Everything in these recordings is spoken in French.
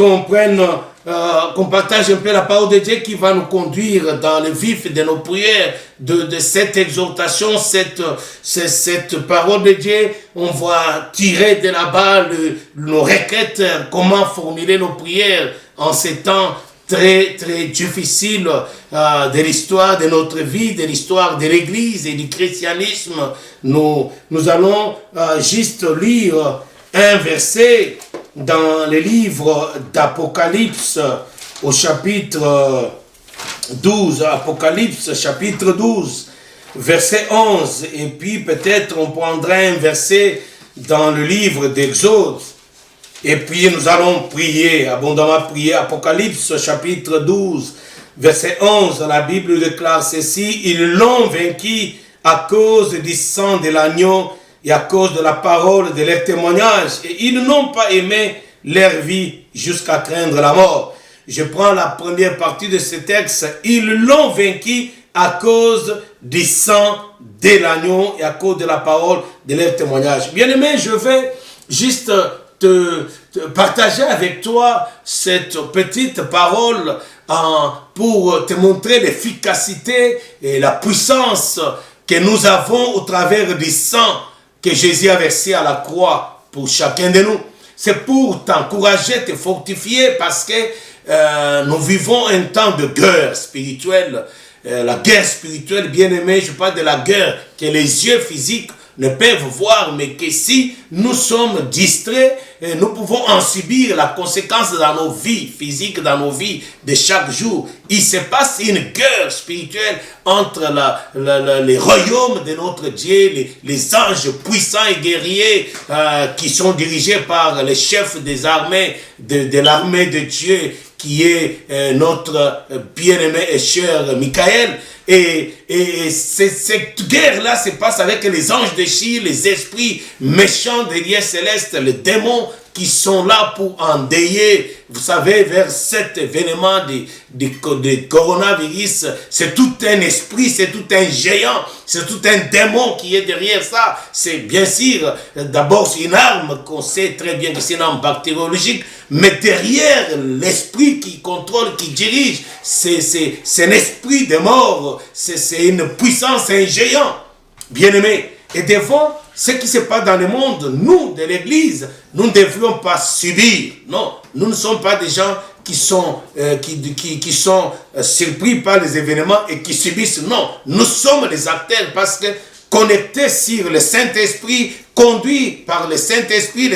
qu'on partage un peu la parole de Dieu qui va nous conduire dans le vif de nos prières, de cette exhortation, cette parole de Dieu. On va tirer de là-bas nos requêtes, comment formuler nos prières en ces temps très, très difficiles de l'histoire de notre vie, de l'histoire de l'Église et du christianisme. Nous allons juste lire un verset dans le livre d'Apocalypse au chapitre 12, Apocalypse chapitre 12, verset 11, et puis peut-être on prendra un verset dans le livre d'Exode, et puis nous allons prier, abondamment prier. Apocalypse chapitre 12, verset 11, la Bible déclare ceci: ils l'ont vaincu à cause du sang de l'agneau et à cause de la parole de leur témoignage, et ils n'ont pas aimé leur vie jusqu'à craindre la mort. Je prends la première partie de ce texte. Ils l'ont vaincu à cause du sang de l'agneau et à cause de la parole de leur témoignage. Bien-aimé, je vais juste te partager avec toi cette petite parole pour te montrer l'efficacité et la puissance que nous avons au travers du sang que Jésus a versé à la croix pour chacun de nous. C'est pour t'encourager, te fortifier, parce que nous vivons un temps de guerre spirituelle. La guerre spirituelle, bien aimé, je parle de la guerre que les yeux physiques ne peuvent voir, mais que si nous sommes distraits, nous pouvons en subir la conséquence dans nos vies physiques, dans nos vies de chaque jour. Il se passe une guerre spirituelle entre les royaumes de notre Dieu, les anges puissants et guerriers qui sont dirigés par les chefs des armées, de l'armée de Dieu, qui est notre bien-aimé et cher Michael. Et cette guerre-là se passe avec les anges déchis, les esprits méchants des lieux célestes, les démons qui sont là pour endeuiller, vous savez, vers cet événement de coronavirus. C'est tout un esprit, c'est tout un géant, c'est tout un démon qui est derrière ça. C'est bien sûr, d'abord c'est une arme qu'on sait très bien que c'est une arme bactériologique, mais derrière l'esprit qui contrôle, qui dirige, c'est un esprit de mort, c'est une puissance, un géant, bien aimé. Et devant ce qui se passe dans le monde, nous, de l'Église, nous ne devrions pas subir. Non, nous ne sommes pas des gens qui sont surpris par les événements et qui subissent. Non, nous sommes les acteurs parce que connectés sur le Saint-Esprit, conduits par le Saint-Esprit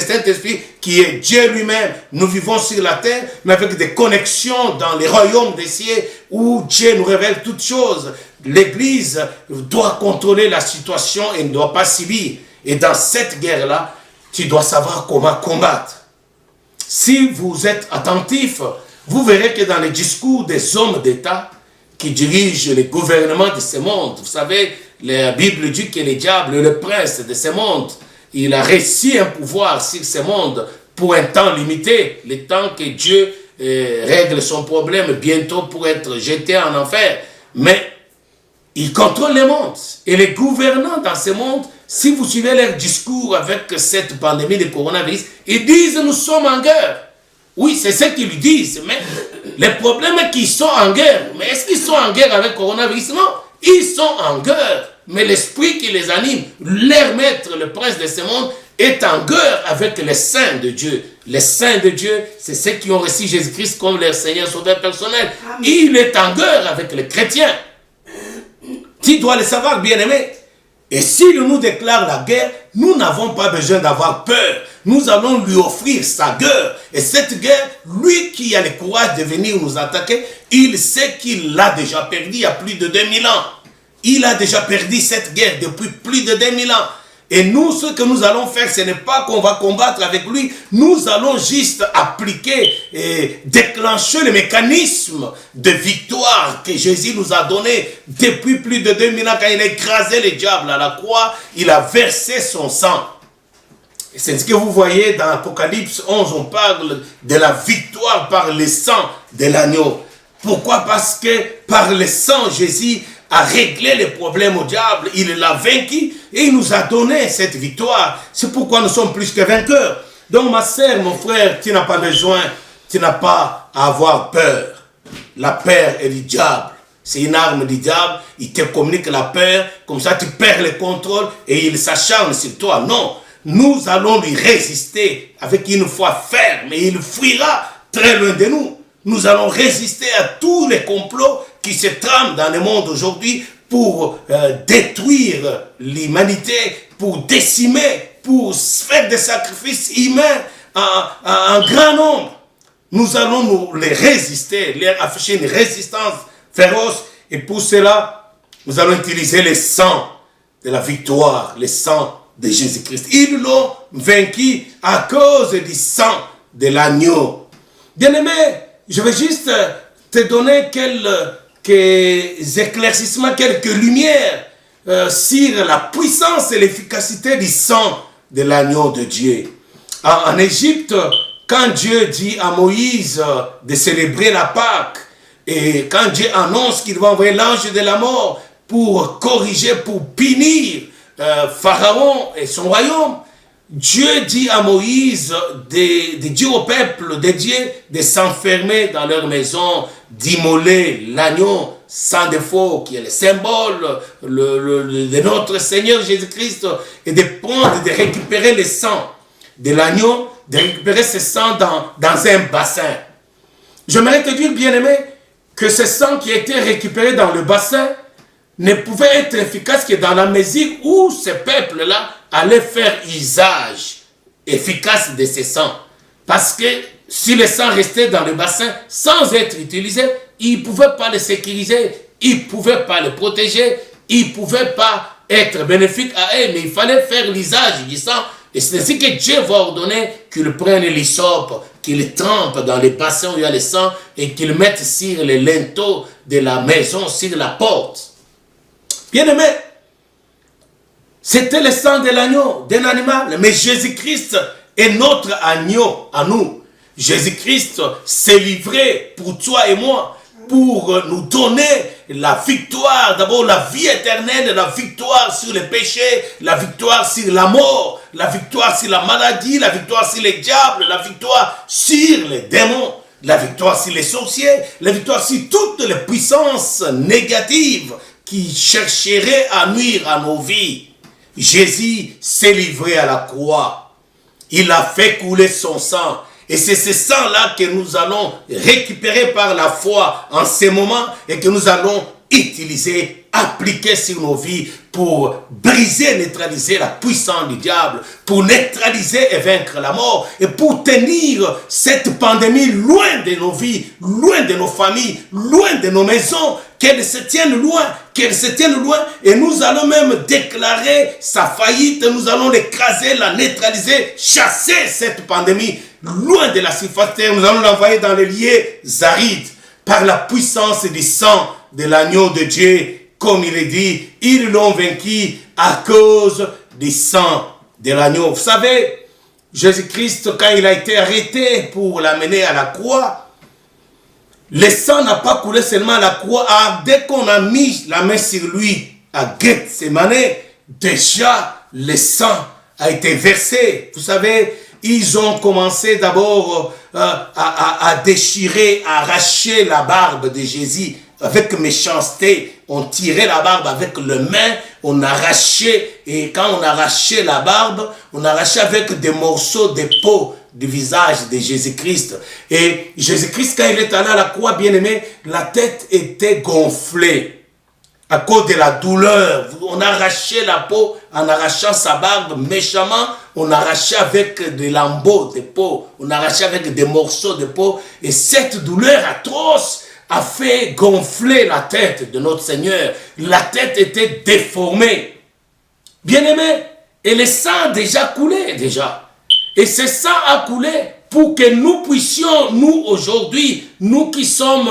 qui est Dieu lui-même. Nous vivons sur la terre, mais avec des connexions dans les royaumes des cieux où Dieu nous révèle toutes choses. L'Église doit contrôler la situation et ne doit pas subir. Et dans cette guerre-là, tu dois savoir comment combattre. Si vous êtes attentif, vous verrez que dans les discours des hommes d'État qui dirigent les gouvernements de ce monde, vous savez, la Bible dit que le diable est le prince de ce monde. Il a réussi un pouvoir sur ce monde pour un temps limité, le temps que Dieu règle son problème bientôt pour être jeté en enfer. Mais il contrôle le monde. Et les gouvernants dans ce monde, si vous suivez leur discours avec cette pandémie de coronavirus, ils disent nous sommes en guerre. Oui, c'est ce qu'ils disent, mais le problème est qu'ils sont en guerre. Mais est-ce qu'ils sont en guerre avec le coronavirus? Non, ils sont en guerre. Mais l'esprit qui les anime, leur maître, le prince de ce monde, est en guerre avec les saints de Dieu. Les saints de Dieu, c'est ceux qui ont reçu Jésus-Christ comme leur Seigneur Sauveur personnel. Amen. Il est en guerre avec les chrétiens. Tu dois le savoir, bien-aimé. Et s'il nous déclare la guerre, nous n'avons pas besoin d'avoir peur. Nous allons lui offrir sa guerre. Et cette guerre, lui qui a le courage de venir nous attaquer, il sait qu'il l'a déjà perdu il y a plus de 2000 ans. Il a déjà perdu cette guerre depuis plus de 2000 ans. Et nous, ce que nous allons faire, ce n'est pas qu'on va combattre avec lui. Nous allons juste appliquer et déclencher le mécanisme de victoire que Jésus nous a donné depuis plus de 2000 ans. Quand il a écrasé le diable à la croix, il a versé son sang. Et c'est ce que vous voyez dans Apocalypse 11, on parle de la victoire par le sang de l'agneau. Pourquoi? Parce que par le sang, Jésus a réglé les problèmes au diable, il l'a vaincu et il nous a donné cette victoire. C'est pourquoi nous sommes plus que vainqueurs. Donc ma sœur, mon frère, tu n'as pas besoin tu n'as pas à avoir peur. La peur est du diable. C'est une arme du diable. Il te communique la peur. Comme ça, tu perds le contrôle et il s'acharne sur toi. Non. Nous allons lui résister avec une foi ferme. Et il fuira très loin de nous. Nous allons résister à tous les complots qui se trament dans le monde aujourd'hui pour détruire l'humanité, pour décimer, pour faire des sacrifices humains à un grand nombre. Nous allons nous les résister, leur afficher une résistance féroce. Et pour cela, nous allons utiliser le sang de la victoire, le sang de Jésus-Christ. Ils l'ont vaincu à cause du sang de l'agneau. Bien-aimé, je vais juste te donner quelques éclaircissements, quelques lumières sur la puissance et l'efficacité du sang de l'agneau de Dieu. En Égypte, quand Dieu dit à Moïse de célébrer la Pâque, et quand Dieu annonce qu'il va envoyer l'ange de la mort pour corriger, pour punir Pharaon et son royaume, Dieu dit à Moïse de dire au peuple de Dieu de s'enfermer dans leur maison, d'immoler l'agneau sans défaut, qui est le symbole de notre Seigneur Jésus-Christ, et de prendre, de récupérer le sang de l'agneau, de récupérer ce sang dans un bassin. J'aimerais te dire, bien-aimé, que ce sang qui a été récupéré dans le bassin ne pouvait être efficace que dans la mesure où ce peuple-là allait faire usage efficace de ce sang. Parce que si le sang restait dans le bassin sans être utilisé, il ne pouvait pas le sécuriser, il ne pouvait pas le protéger, il ne pouvait pas être bénéfique à eux, mais il fallait faire l'usage du sang. Et c'est ainsi que Dieu va ordonner qu'ils prennent l'hysope, qu'ils trempent dans les bassins où il y a le sang et qu'ils mettent sur les linteaux de la maison, sur la porte. Bien-aimé, c'était le sang de l'agneau, d'un animal, mais Jésus-Christ est notre agneau à nous. Jésus-Christ s'est livré pour toi et moi, pour nous donner la victoire, d'abord la vie éternelle, la victoire sur le péché, la victoire sur la mort, la victoire sur la maladie, la victoire sur les diables, la victoire sur les démons, la victoire sur les sorciers, la victoire sur toutes les puissances négatives qui chercheraient à nuire à nos vies. Jésus s'est livré à la croix. Il a fait couler son sang. Et c'est ce sang-là que nous allons récupérer par la foi en ce moment et que nous allons utiliser, appliquer sur nos vies pour briser, neutraliser la puissance du diable, pour neutraliser et vaincre la mort et pour tenir cette pandémie loin de nos vies, loin de nos familles, loin de nos maisons, qu'elle se tienne loin, et nous allons même déclarer sa faillite, nous allons l'écraser, la neutraliser, chasser cette pandémie loin de la surface terre, nous allons l'envoyer dans les lieux arides par la puissance du sang de l'agneau de Dieu, comme il est dit, ils l'ont vaincu à cause du sang de l'agneau. Vous savez, Jésus-Christ, quand il a été arrêté pour l'amener à la croix, le sang n'a pas coulé seulement à la croix. Dès qu'on a mis la main sur lui à Gethsémane, déjà le sang a été versé. Vous savez, ils ont commencé d'abord à déchirer, à arracher la barbe de Jésus avec méchanceté. On tirait la barbe avec les mains, on arrachait, et quand on arrachait la barbe, on arrachait avec des morceaux de peau du visage de Jésus-Christ. Et Jésus-Christ, quand il est allé à la croix, bien aimé, la tête était gonflée à cause de la douleur. On arrachait la peau en arrachant sa barbe méchamment, on arrachait avec des lambeaux de peau, on arrachait avec des morceaux de peau, et cette douleur atroce a fait gonfler la tête de notre Seigneur. La tête était déformée. Bien aimé, et le sang a déjà coulé déjà. Et ce sang a coulé pour que nous puissions, nous aujourd'hui, nous qui sommes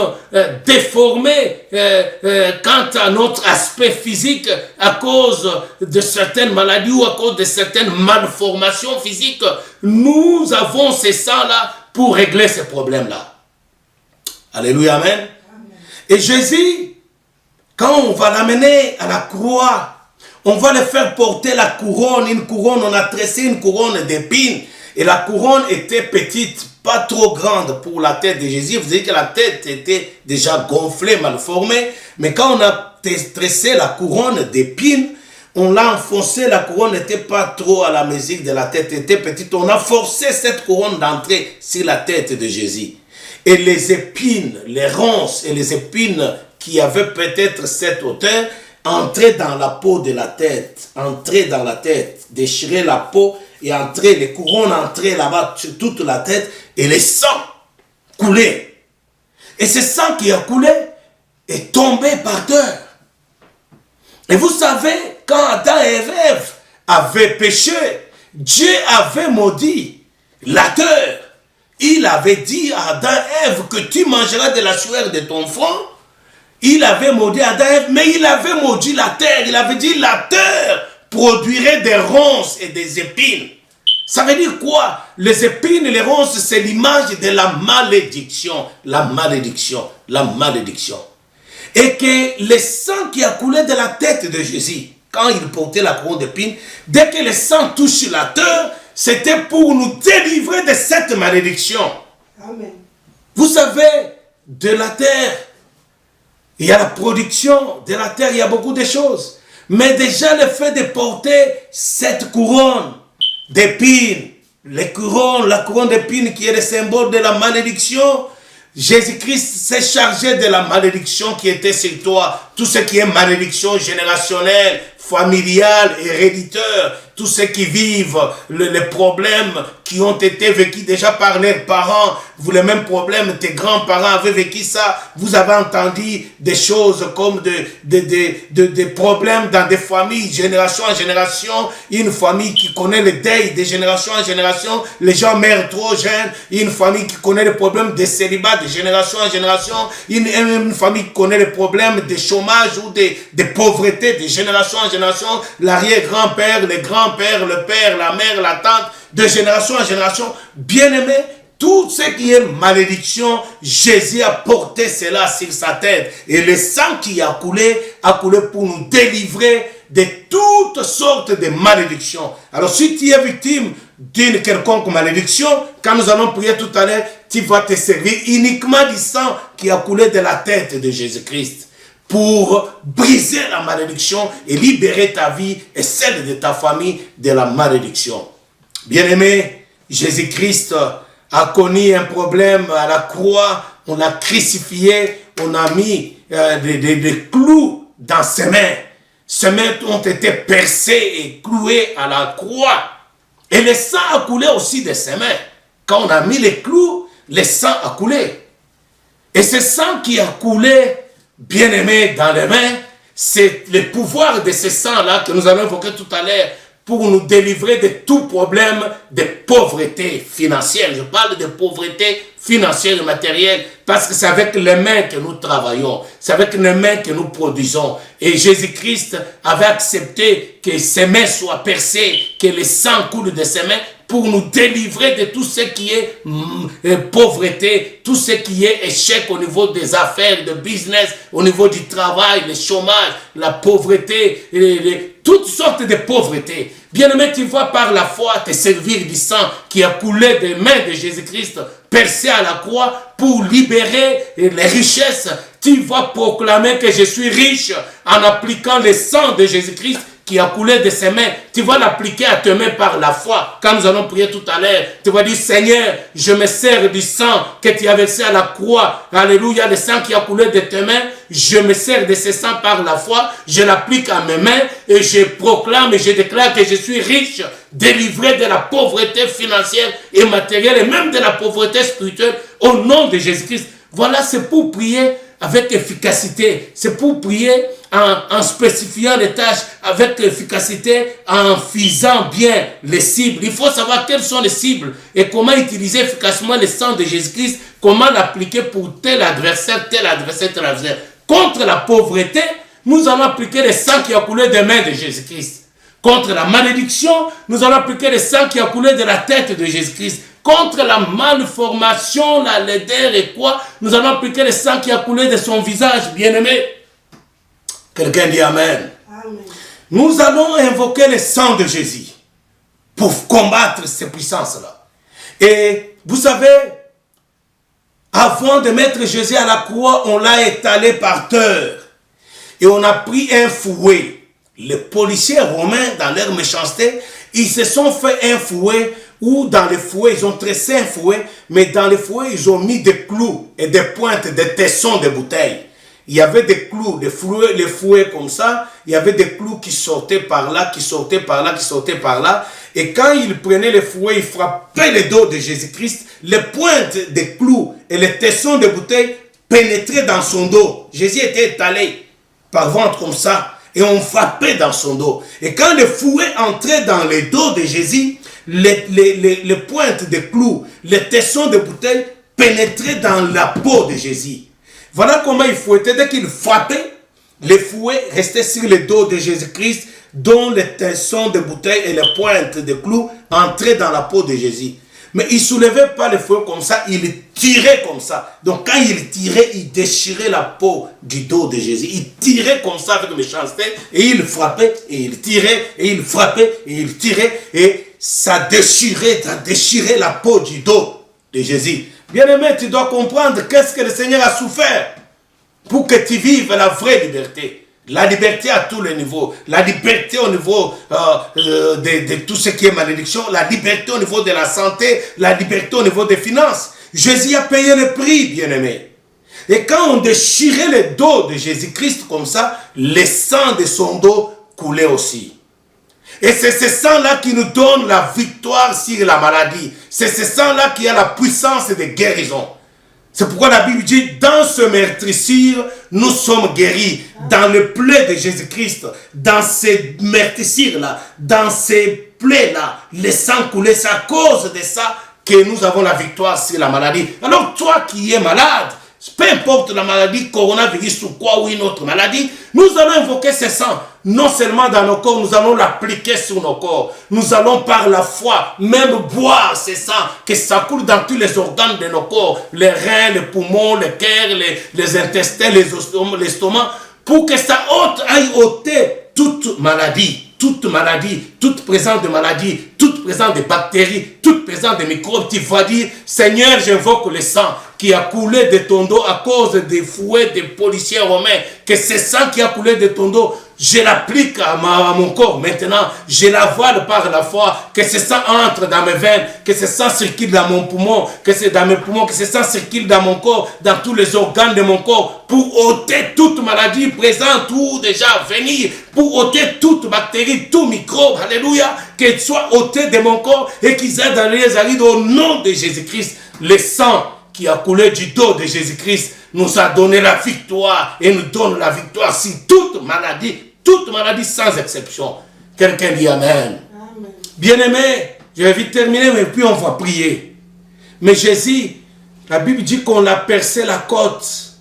déformés quant à notre aspect physique à cause de certaines maladies ou à cause de certaines malformations physiques, nous avons ce sang-là pour régler ces problèmes-là. Alléluia, amen. Et Jésus, quand on va l'amener à la croix, on va le faire porter la couronne, une couronne, on a tressé une couronne d'épines. Et la couronne était petite pas trop grande pour la tête de Jésus. Vous savez que la tête était déjà gonflée, mal formée. Mais quand on a tressé la couronne d'épines, on l'a enfoncé, la couronne n'était pas trop à la mesure de la tête, était petite. On a forcé cette couronne d'entrer sur la tête de Jésus. Et les épines, les ronces et les épines qui avaient peut-être cette hauteur, entraient dans la peau de la tête, entraient dans la tête, déchiraient la peau et entraient, les couronnes entraient là-bas sur toute la tête et les sangs coulaient. Et ce sang qui a coulé est tombé par terre. Et vous savez, quand Adam et Ève avaient péché, Dieu avait maudit la terre. Il avait dit à Adam et Ève que tu mangeras de la sueur de ton front. Il avait maudit Adam et Ève, mais il avait maudit la terre. Il avait dit la terre produirait des ronces et des épines. Ça veut dire quoi? Les épines et les ronces, c'est l'image de la malédiction. La malédiction. La malédiction. Et que le sang qui a coulé de la tête de Jésus, quand il portait la couronne d'épines, dès que le sang touche la terre, c'était pour nous délivrer de cette malédiction. Amen. Vous savez, de la terre, il y a la production, de la terre, il y a beaucoup de choses. Mais déjà le fait de porter cette couronne d'épines, la couronne d'épines qui est le symbole de la malédiction, Jésus-Christ s'est chargé de la malédiction qui était sur toi. Tout ce qui est malédiction générationnelle, familiale, héréditaire, tous ceux qui vivent les problèmes qui ont été vécus déjà par leurs parents, vous les mêmes problèmes, tes grands-parents avaient vécu ça, vous avez entendu des choses comme des problèmes dans des familles, génération en génération, une famille qui connaît le deuil de génération en génération, les gens meurent trop jeunes, une famille qui connaît les problèmes de célibat de génération en génération, une famille qui connaît les problèmes de chômage ou de pauvreté de génération en génération, l'arrière-grand-père, les grands-pères, le père, la mère, la tante, de génération en génération. Bien-aimé, tout ce qui est malédiction, Jésus a porté cela sur sa tête. Et le sang qui a coulé pour nous délivrer de toutes sortes de malédictions. Alors si tu es victime d'une quelconque malédiction, quand nous allons prier tout à l'heure, tu vas te servir uniquement du sang qui a coulé de la tête de Jésus-Christ pour briser la malédiction et libérer ta vie et celle de ta famille de la malédiction. Bien-aimé, Jésus-Christ a connu un problème à la croix, on l'a crucifié, on a mis des clous dans ses mains. Ses mains ont été percées et clouées à la croix. Et le sang a coulé aussi de ses mains. Quand on a mis les clous, le sang a coulé. Et ce sang qui a coulé, bien-aimé, dans les mains, c'est le pouvoir de ce sang-là que nous allons évoquer tout à l'heure pour nous délivrer de tout problème de pauvreté financière. Je parle de pauvreté financière et matérielle parce que c'est avec les mains que nous travaillons, c'est avec les mains que nous produisons. Et Jésus-Christ avait accepté que ses mains soient percées, que le sang coule de ses mains pour nous délivrer de tout ce qui est pauvreté, tout ce qui est échec au niveau des affaires, de business, au niveau du travail, le chômage, la pauvreté, toutes sortes de pauvreté. Bien-aimé, tu vas par la foi te servir du sang qui a coulé des mains de Jésus-Christ, percé à la croix pour libérer les richesses. Tu vas proclamer que je suis riche en appliquant le sang de Jésus-Christ qui a coulé de ses mains. Tu vas l'appliquer à tes mains par la foi. Quand nous allons prier tout à l'heure, tu vas dire, Seigneur, je me sers du sang que tu as versé à la croix. Alléluia, le sang qui a coulé de tes mains. Je me sers de ce sang par la foi. Je l'applique à mes mains et je proclame et je déclare que je suis riche, délivré de la pauvreté financière et matérielle et même de la pauvreté spirituelle au nom de Jésus-Christ. Voilà, c'est pour prier avec efficacité. C'est pour prier en spécifiant les tâches avec efficacité, en faisant bien les cibles. Il faut savoir quelles sont les cibles et comment utiliser efficacement le sang de Jésus-Christ, comment l'appliquer pour tel adversaire, tel adversaire, tel adversaire. Contre la pauvreté, nous allons appliquer le sang qui a coulé des mains de Jésus-Christ. Contre la malédiction, nous allons appliquer le sang qui a coulé de la tête de Jésus-Christ. Contre la malformation, la laideur et quoi, nous allons appliquer le sang qui a coulé de son visage, bien-aimé. Quelqu'un dit Amen. Amen. Nous allons invoquer le sang de Jésus pour combattre ces puissances-là. Et vous savez, Avant de mettre Jésus à la croix, on l'a étalé par terre. Et on a pris un fouet. Les policiers romains, dans leur méchanceté, ils se sont fait un fouet, ou dans les fouets, ils ont tressé un fouet, mais dans les fouets, ils ont mis des clous et des pointes, des tessons de bouteilles. Il y avait des clous, les fouets comme ça, il y avait des clous qui sortaient par là, qui sortaient par là, qui sortaient par là. Et quand ils prenaient les fouets, ils frappaient le dos de Jésus-Christ, les pointes des clous et les tessons de bouteilles pénétraient dans son dos. Jésus était étalé par ventre comme ça, et on frappait dans son dos. Et quand les fouets entraient dans le dos de Jésus, les pointes des clous, les tessons de bouteilles pénétraient dans la peau de Jésus. Voilà comment il fouettait. Dès qu'il frappait, les fouets restaient sur le dos de Jésus-Christ, dont les tessons de bouteilles et les pointes de clous entraient dans la peau de Jésus. Mais il ne soulevait pas les fouets comme ça, il tirait comme ça. Donc quand il tirait, il déchirait la peau du dos de Jésus. Il tirait comme ça avec méchanceté, et il frappait, et il tirait, et il frappait, et il tirait, et ça déchirait la peau du dos de Jésus. Bien-aimé, tu dois comprendre qu'est-ce que le Seigneur a souffert pour que tu vives la vraie liberté. La liberté à tous les niveaux. La liberté au niveau de tout ce qui est malédiction. La liberté au niveau de la santé. La liberté au niveau des finances. Jésus a payé le prix, bien-aimé. Et quand on déchirait le dos de Jésus-Christ comme ça, le sang de son dos coulait aussi. Et c'est ce sang-là qui nous donne la victoire sur la maladie. C'est ce sang-là qui a la puissance de guérison. C'est pourquoi la Bible dit, dans ce meurtrissure, nous sommes guéris. Dans le plaie de Jésus-Christ, dans ces meurtrissures-là, dans ces plaies-là, le sang coulé, c'est à cause de ça que nous avons la victoire sur la maladie. Alors toi qui es malade, peu importe la maladie, coronavirus ou quoi, ou une autre maladie, nous allons invoquer ce sang. Non seulement dans nos corps, nous allons l'appliquer sur nos corps. Nous allons par la foi même boire ce sang, que ça coule dans tous les organes de nos corps. Les reins, les poumons, les cœurs, les intestins, l'estomac, pour que ça aille ôter toute maladie, toute présence de maladie, toute présence de bactéries, toute présence de microbes. Tu vas dire, Seigneur, j'invoque le sang qui a coulé de ton dos à cause des fouets des policiers romains, que ce sang qui a coulé de ton dos, je l'applique à mon corps maintenant, je l'avale par la foi, que ce sang entre dans mes veines, que ce sang circule dans mon poumon, que c'est dans mes poumons, que ce sang circule dans mon corps, dans tous les organes de mon corps, pour ôter toute maladie présente ou déjà à venir, pour ôter toute bactérie, tout microbe, alléluia, qu'elle soit ôtée de mon corps et qu'ils aient dans les arides au nom de Jésus-Christ. Le sang qui a coulé du dos de Jésus-Christ nous a donné la victoire et nous donne la victoire sur toute maladie sans exception. Quelqu'un dit Amen. Amen. Bien-aimé, je vais vite terminer, mais puis on va prier. Mais Jésus, la Bible dit qu'on a percé la côte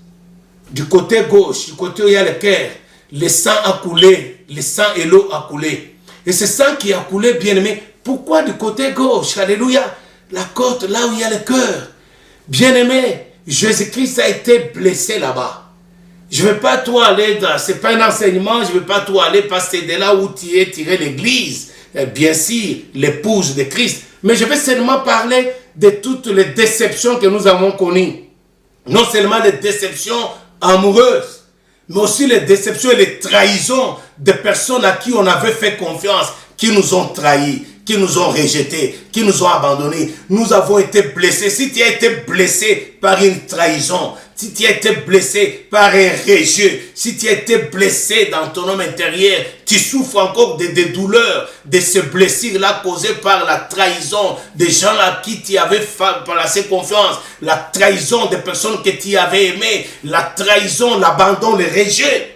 du côté gauche, du côté où il y a le cœur. Le sang a coulé, le sang et l'eau a coulé. Et ce sang qui a coulé, bien-aimé, pourquoi du côté gauche? Alléluia. La côte, là où il y a le cœur. Bien-aimé, Jésus-Christ a été blessé là-bas. Je ne vais pas toi aller dans, ce n'est pas un enseignement, je ne vais pas toi aller passer de là où tu es tiré l'église, bien sûr, l'épouse de Christ. Mais je vais seulement parler de toutes les déceptions que nous avons connues. Non seulement les déceptions amoureuses, mais aussi les déceptions et les trahisons de personnes à qui on avait fait confiance, qui nous ont trahis, qui nous ont rejetés, qui nous ont abandonnés. Nous avons été blessés. Si tu as été blessé par une trahison, si tu as été blessé par un rejet, si tu as été blessé dans ton homme intérieur, tu souffres encore des douleurs, de ces blessures-là causées par la trahison des gens à qui tu avais placé confiance, la trahison des personnes que tu avais aimées, la trahison, l'abandon, le rejet.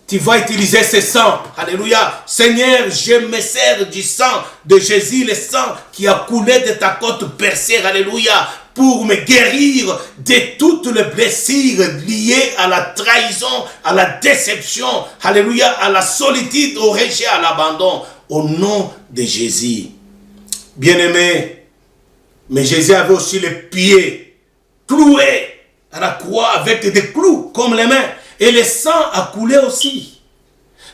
Tu vas utiliser ce sang. Alléluia. Seigneur, je me sers du sang de Jésus, le sang qui a coulé de ta côte percée. Alléluia. Pour me guérir de toutes les blessures liées à la trahison, à la déception. Alléluia. À la solitude, au rejet, à l'abandon. Au nom de Jésus. Bien-aimé. Mais Jésus avait aussi les pieds cloués à la croix avec des clous comme les mains. Et le sang a coulé aussi.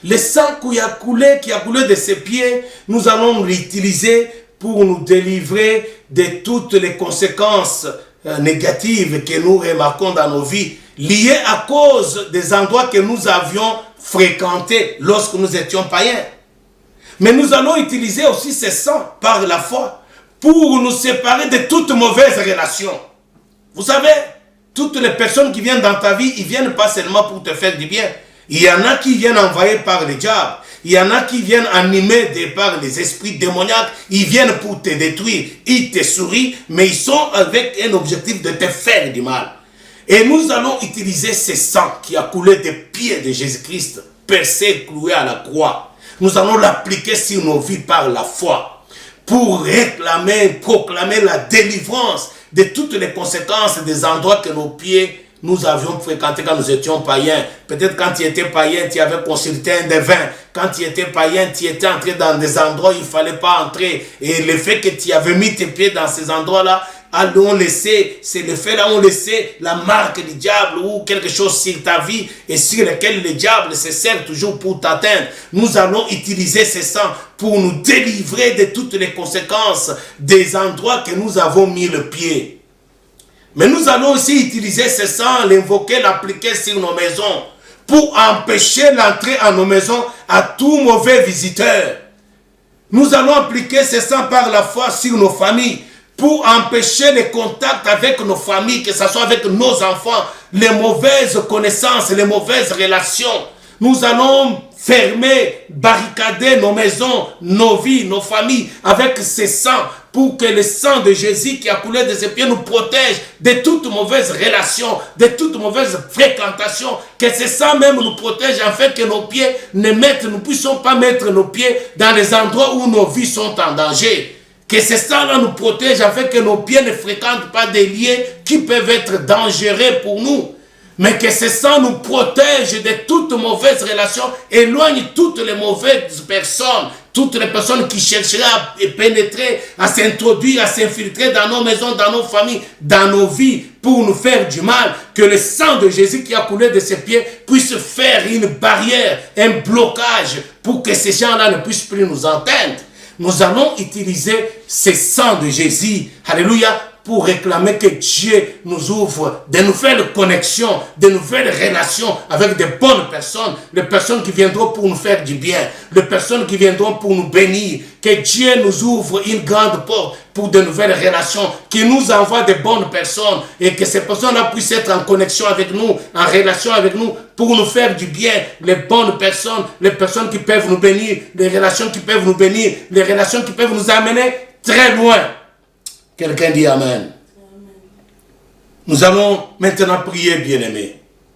Le sang qui a coulé de ses pieds, nous allons l'utiliser pour nous délivrer de toutes les conséquences négatives que nous remarquons dans nos vies, liées à cause des endroits que nous avions fréquentés lorsque nous étions païens. Mais nous allons utiliser aussi ce sang par la foi pour nous séparer de toute mauvaise relation. Vous savez, toutes les personnes qui viennent dans ta vie, ils viennent pas seulement pour te faire du bien. Il y en a qui viennent envoyés par le diable. Il y en a qui viennent animés par les esprits démoniaques. Ils viennent pour te détruire. Ils te sourient, mais ils sont avec un objectif de te faire du mal. Et nous allons utiliser ce sang qui a coulé des pieds de Jésus-Christ, percé, cloué à la croix. Nous allons l'appliquer sur nos vies par la foi pour réclamer, proclamer la délivrance de toutes les conséquences des endroits que nos pieds nous avions fréquentés quand nous étions païens. Peut-être quand tu étais païen, tu avais consulté un devin. Quand tu étais païen, tu étais entré dans des endroits où il ne fallait pas entrer. Et le fait que tu avais mis tes pieds dans ces endroits-là, on le sait, c'est le fait là, on le sait, la marque du diable ou quelque chose sur ta vie et sur lequel le diable se sert toujours pour t'atteindre. Nous allons utiliser ce sang pour nous délivrer de toutes les conséquences des endroits que nous avons mis le pied. Mais nous allons aussi utiliser ce sang, l'invoquer, l'appliquer sur nos maisons pour empêcher l'entrée à nos maisons à tout mauvais visiteur. Nous allons appliquer ce sang par la foi sur nos familles pour empêcher les contacts avec nos familles, que ce soit avec nos enfants, les mauvaises connaissances, les mauvaises relations. Nous allons fermer, barricader nos maisons, nos vies, nos familles avec ce sang pour que le sang de Jésus qui a coulé de ses pieds nous protège de toute mauvaise relation, de toute mauvaise fréquentation, que ce sang même nous protège afin que nos pieds ne nous puissions pas mettre nos pieds dans les endroits où nos vies sont en danger. Que ce sang-là nous protège afin que nos pieds ne fréquentent pas des lieux qui peuvent être dangereux pour nous. Mais que ce sang nous protège de toute mauvaise relation, éloigne toutes les mauvaises personnes, toutes les personnes qui chercheraient à pénétrer, à s'introduire, à s'infiltrer dans nos maisons, dans nos familles, dans nos vies, pour nous faire du mal. Que le sang de Jésus qui a coulé de ses pieds puisse faire une barrière, un blocage, pour que ces gens-là ne puissent plus nous atteindre. Nous allons utiliser ce sang de Jésus, alléluia, pour réclamer que Dieu nous ouvre de nouvelles connexions, de nouvelles relations avec de bonnes personnes, les personnes qui viendront pour nous faire du bien, les personnes qui viendront pour nous bénir, que Dieu nous ouvre une grande porte pour de nouvelles relations, qu'il nous envoie de bonnes personnes et que ces personnes-là puissent être en connexion avec nous, en relation avec nous, pour nous faire du bien, les bonnes personnes, les personnes qui peuvent nous bénir, les relations qui peuvent nous bénir, les relations qui peuvent nous amener très loin. Quelqu'un dit Amen. Nous allons maintenant prier, bien-aimés.